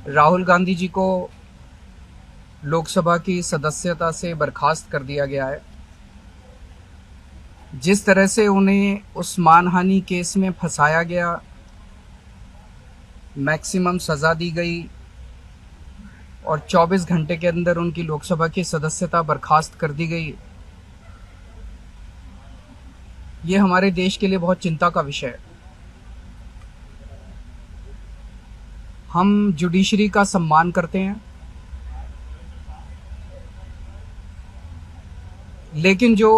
राहुल गांधी जी को लोकसभा की सदस्यता से बर्खास्त कर दिया गया है। जिस तरह से उन्हें उस मानहानि केस में फंसाया गया, मैक्सिमम सज़ा दी गई और 24 घंटे के अंदर उनकी लोकसभा की सदस्यता बर्खास्त कर दी गई, ये हमारे देश के लिए बहुत चिंता का विषय है। हम जुडिशरी का सम्मान करते हैं, लेकिन जो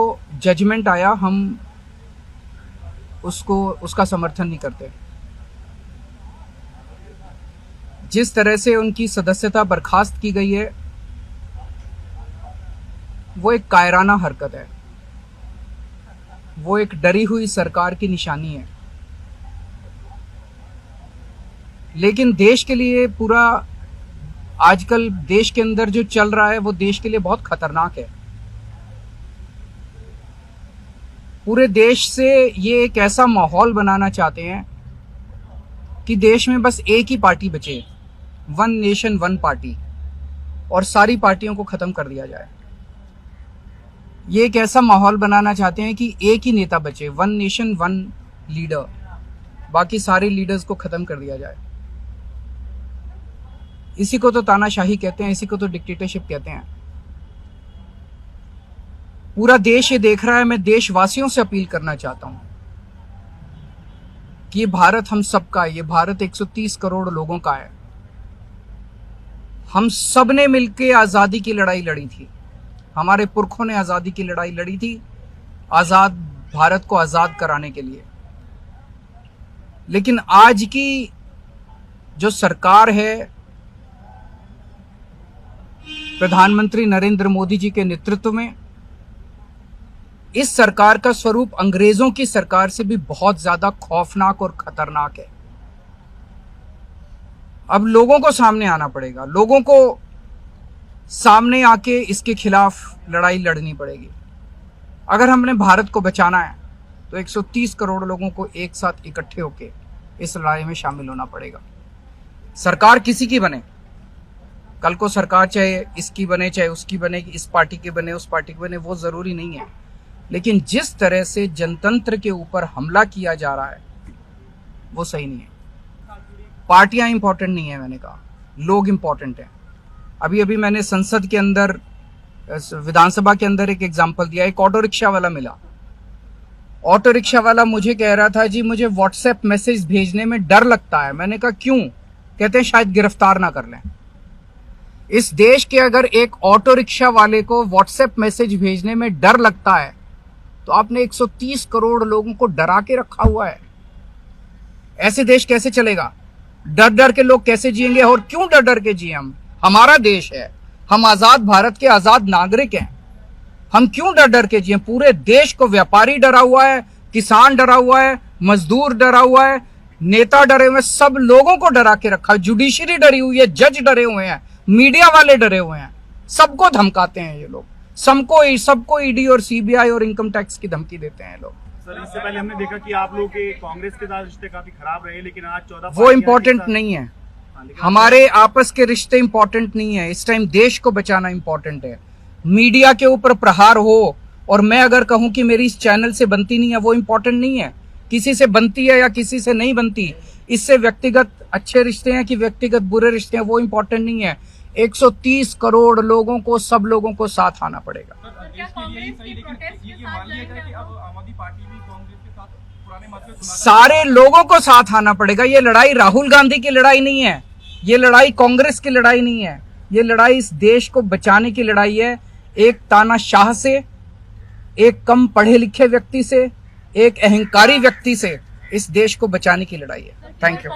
जजमेंट आया हम उसका समर्थन नहीं करते। जिस तरह से उनकी सदस्यता बर्खास्त की गई है वो एक कायराना हरकत है, वो एक डरी हुई सरकार की निशानी है। लेकिन देश के लिए पूरा आजकल देश के अंदर जो चल रहा है वो देश के लिए बहुत खतरनाक है। पूरे देश से ये एक ऐसा माहौल बनाना चाहते हैं कि देश में बस एक ही पार्टी बचे, वन नेशन वन पार्टी, और सारी पार्टियों को खत्म कर दिया जाए। ये एक ऐसा माहौल बनाना चाहते हैं कि एक ही नेता बचे, वन नेशन वन लीडर, बाकी सारे लीडर्स को खत्म कर दिया जाए। इसी को तो तानाशाही कहते हैं, इसी को तो डिक्टेटरशिप कहते हैं। पूरा देश ये देख रहा है। मैं देशवासियों से अपील करना चाहता हूं कि ये भारत हम सबका है, ये भारत 130 करोड़ लोगों का है। हम सब ने मिलकर आजादी की लड़ाई लड़ी थी, हमारे पुरखों ने आजादी की लड़ाई लड़ी थी, आजाद भारत को आजाद कराने के लिए। लेकिन आज की जो सरकार है, प्रधानमंत्री नरेंद्र मोदी जी के नेतृत्व में, इस सरकार का स्वरूप अंग्रेजों की सरकार से भी बहुत ज्यादा खौफनाक और खतरनाक है। अब लोगों को सामने आना पड़ेगा, लोगों को सामने आके इसके खिलाफ लड़ाई लड़नी पड़ेगी। अगर हमने भारत को बचाना है तो 130 करोड़ लोगों को एक साथ इकट्ठे होके इस लड़ाई में शामिल होना पड़ेगा। सरकार किसी की बने, कल को सरकार चाहे इसकी बने चाहे उसकी बने, इस पार्टी की बने उस पार्टी की बने, वो जरूरी नहीं है। लेकिन जिस तरह से जनतंत्र के ऊपर हमला किया जा रहा है वो सही नहीं है। पार्टियां इंपॉर्टेंट नहीं है, मैंने कहा लोग इंपॉर्टेंट हैं। अभी अभी मैंने संसद के अंदर, विधानसभा के अंदर एक एग्जाम्पल दिया। एक ऑटो रिक्शा वाला मिला, ऑटो रिक्शा वाला मुझे कह रहा था जी मुझे व्हाट्सएप मैसेज भेजने में डर लगता है। मैंने कहा क्यों? कहते हैं शायद गिरफ्तार ना कर लें। इस देश के अगर एक ऑटो रिक्शा वाले को व्हाट्सएप मैसेज भेजने में डर लगता है तो आपने 130 करोड़ लोगों को डरा के रखा हुआ है। ऐसे देश कैसे चलेगा? डर डर के लोग कैसे जिएंगे? और क्यों डर डर के जिए? हम, हमारा देश है, हम आजाद भारत के आजाद नागरिक हैं, हम क्यों डर डर के जिए? पूरे देश को व्यापारी डरा हुआ है, किसान डरा हुआ है, मजदूर डरा हुआ है, नेता डरे हुए हैं, सब लोगों को डरा के रखा। जुडिशरी डरी हुई है, जज डरे हुए हैं, मीडिया वाले डरे हुए हैं, सबको धमकाते हैं ये लोग, सबको ईडी और सीबीआई और इनकम टैक्स की धमकी देते हैं लोग। सर, इससे पहले हमने देखा कि आप लोग के कांग्रेस के साथ रिश्ते काफी खराब रहे, लेकिन आज 14 वो इम्पोर्टेंट नहीं है। हमारे आपस के रिश्ते इंपॉर्टेंट नहीं है। इस टाइम देश को बचाना इंपॉर्टेंट है। मीडिया के ऊपर प्रहार हो और मैं अगर कहूं कि मेरी इस चैनल से बनती नहीं है, वो इंपॉर्टेंट नहीं है। किसी से बनती है या किसी से नहीं बनती, इससे व्यक्तिगत अच्छे रिश्ते हैं कि व्यक्तिगत बुरे रिश्ते हैं, वो इंपॉर्टेंट नहीं है। 130 करोड़ लोगों को, सब लोगों को साथ आना पड़ेगा। सारे लोगों को साथ आना पड़ेगा। ये लड़ाई राहुल गांधी की लड़ाई नहीं है, ये लड़ाई कांग्रेस की लड़ाई नहीं है, ये लड़ाई इस देश को बचाने की लड़ाई है। एक तानाशाह से, एक कम पढ़े लिखे व्यक्ति से, एक अहंकारी व्यक्ति से इस देश को बचाने की लड़ाई है। Thank you.